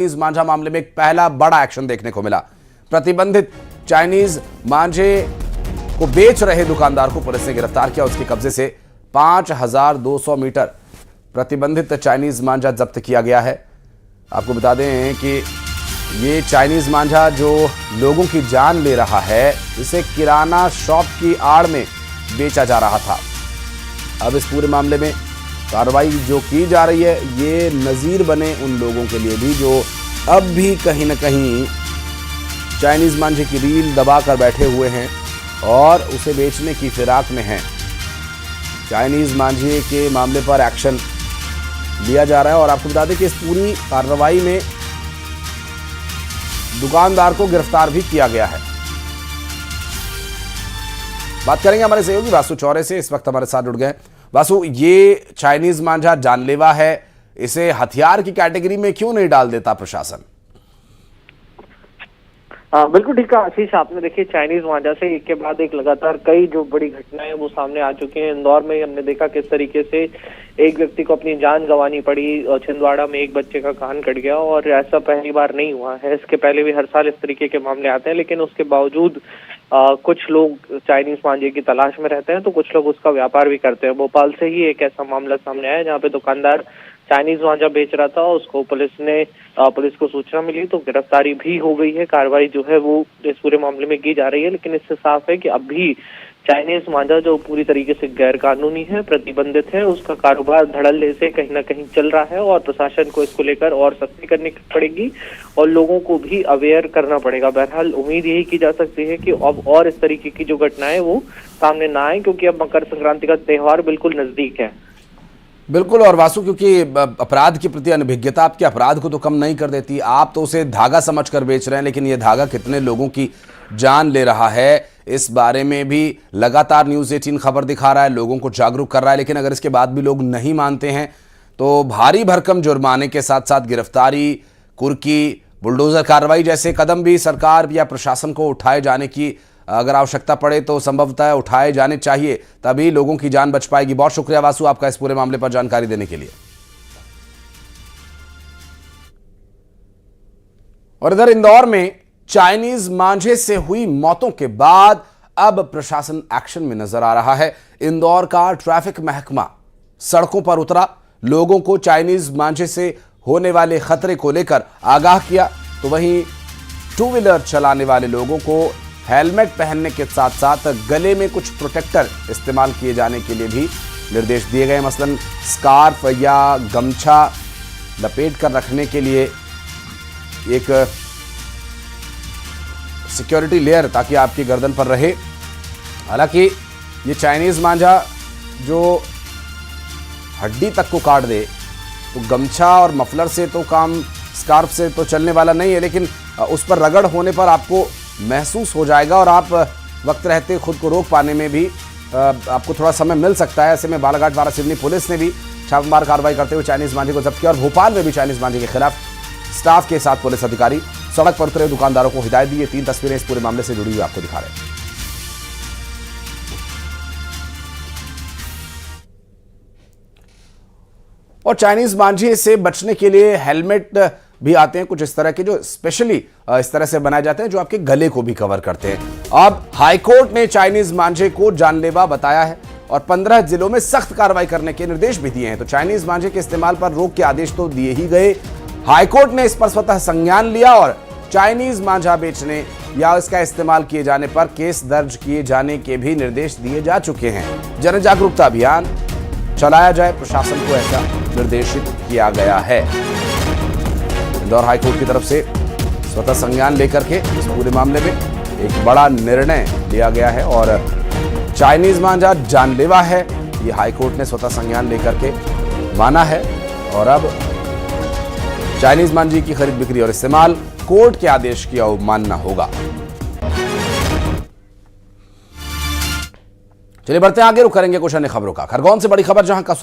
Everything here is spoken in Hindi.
चाइनीज मांझा मामले में एक पहला बड़ा एक्शन देखने को मिला। प्रतिबंधित चाइनीज मांझे को बेच रहे दुकानदार को पुलिस ने गिरफ्तार किया। उसके कब्जे से 5200 मीटर प्रतिबंधित चाइनीज मांझा जब्त किया गया है। आपको बता दें कि ये चाइनीज मांझा जो लोगों की जान ले रहा है, इसे किराना शॉप की आड़ में बेचा जा रहा था। अब इस पूरे मामले में कार्रवाई जो की जा रही है, ये नज़ीर बने उन लोगों के लिए भी जो अब भी कहीं ना कहीं चाइनीज मांझे की रील दबाकर बैठे हुए हैं और उसे बेचने की फिराक में हैं। चाइनीज मांझे के मामले पर एक्शन लिया जा रहा है और आपको बता दें कि इस पूरी कार्रवाई में दुकानदार को गिरफ्तार भी किया गया है। बात करेंगे हमारे सहयोगी वासु चौरे से, इस वक्त हमारे साथ जुड़ गए। वासु, ये चाइनीज मांझा जानलेवा है, इसे हथियार की कैटेगरी में क्यों नहीं डाल देता प्रशासन? बिल्कुल ठीक है आशीष, आपने देखिए चाइनीज मांझा से एक के बाद एक लगातार कई जो बड़ी घटनाएं वो सामने आ चुकी हैं। इंदौर में हमने देखा किस तरीके से एक व्यक्ति को अपनी जान गंवानी पड़ी, छिंदवाड़ा में एक बच्चे का कान कट गया और ऐसा पहली बार नहीं हुआ है। इसके पहले भी हर साल इस तरीके के मामले आते हैं, लेकिन उसके बावजूद कुछ लोग चाइनीज मांझे की तलाश में रहते हैं तो कुछ लोग उसका व्यापार भी करते हैं। भोपाल से ही एक ऐसा मामला सामने आया जहाँ पे दुकानदार चाइनीज मांझा बेच रहा था, उसको पुलिस को सूचना मिली तो गिरफ्तारी भी हो गई है। कार्रवाई जो है वो इस पूरे मामले में की जा रही है, लेकिन इससे साफ है कि अब भी चाइनीज मांझा जो पूरी तरीके से गैर कानूनी है, प्रतिबंधित है, उसका कारोबार धड़ल्ले से कहीं ना कहीं चल रहा है और प्रशासन को इसको लेकर और सख्ती करनी पड़ेगी और लोगों को भी अवेयर करना पड़ेगा। बहरहाल उम्मीद यही की जा सकती है कि अब और इस तरीके की जो घटनाएं वो सामने ना आए, क्योंकि अब मकर संक्रांति का त्योहार बिल्कुल नजदीक है। बिल्कुल। और वासु, क्योंकि अपराध के प्रति अनभिज्ञता आपके अपराध को तो कम नहीं कर देती। आप तो उसे धागा समझकर बेच रहे हैं, लेकिन ये धागा कितने लोगों की जान ले रहा है, इस बारे में भी लगातार न्यूज़ 18 खबर दिखा रहा है, लोगों को जागरूक कर रहा है। लेकिन अगर इसके बाद भी लोग नहीं मानते हैं तो भारी भरकम जुर्माने के साथ साथ गिरफ्तारी, कुर्की, बुलडोजर कार्रवाई जैसे कदम भी सरकार या प्रशासन को उठाए जाने की अगर आवश्यकता पड़े तो संभवतः उठाए जाने चाहिए, तभी लोगों की जान बच पाएगी। बहुत शुक्रिया वासु आपका इस पूरे मामले पर जानकारी देने के लिए। और इधर इंदौर में चाइनीज मांझे से हुई मौतों के बाद अब प्रशासन एक्शन में नजर आ रहा है। इंदौर का ट्रैफिक महकमा सड़कों पर उतरा, लोगों को चाइनीज मांझे से होने वाले खतरे को लेकर आगाह किया। तो वहीं टू व्हीलर चलाने वाले लोगों को हेलमेट पहनने के साथ साथ गले में कुछ प्रोटेक्टर इस्तेमाल किए जाने के लिए भी निर्देश दिए गए। मसलन स्कार्फ या गमछा लपेट कर रखने के लिए एक सिक्योरिटी लेयर ताकि आपकी गर्दन पर रहे। हालांकि ये चाइनीज मांझा जो हड्डी तक को काट दे तो गमछा और मफलर से तो काम, स्कार्फ से तो चलने वाला नहीं है, लेकिन उस पर रगड़ होने पर आपको महसूस हो जाएगा और आप वक्त रहते खुद को रोक पाने में भी आपको थोड़ा समय मिल सकता है। ऐसे में बालाघाट वारासिवनी पुलिस ने भी छापेमार कार्रवाई करते हुए चाइनीज मांझे को जब्त किया और भोपाल में भी चाइनीज मांझे के खिलाफ स्टाफ के साथ पुलिस अधिकारी सड़क पर उतरे दुकानदारों को हिदायत दी। ये 3 तस्वीरें इस पूरे मामले से जुड़ी हुई आपको दिखा रहे हैं। और चाइनीज मांझे से बचने के लिए हेलमेट भी आते हैं कुछ इस तरह के, जो स्पेशली इस तरह से बनाए जाते हैं, जो आपके गले को भी कवर करते हैं। अब हाईकोर्ट ने चाइनीज मांझे को जानलेवा बताया है और 15 जिलों में सख्त कार्रवाई करने के निर्देश भी दिए हैं। तो चाइनीज मांझे के इस्तेमाल पर रोक के आदेश तो दिए ही गए, हाईकोर्ट ने इस पर स्वतः संज्ञान लिया और चाइनीज मांझा बेचने या इसका इस्तेमाल किए जाने पर केस दर्ज किए जाने के भी निर्देश दिए जा चुके हैं। जन जागरूकता अभियान चलाया जाए, प्रशासन को ऐसा निर्देशित किया गया है। इंदौर हाईकोर्ट की तरफ से स्वतः संज्ञान लेकर के इस पूरे मामले में एक बड़ा निर्णय लिया गया है और चाइनीज मांझा जानलेवा है, ये हाईकोर्ट ने स्वतः संज्ञान लेकर के माना है और अब चाइनीज मांझे की खरीद बिक्री और इस्तेमाल कोर्ट के आदेश की अवमानना होगा। चलिए बढ़ते हैं आगे, रुक करेंगे कुछ अन्य खबरों का। खरगोन से बड़ी खबर, जहां का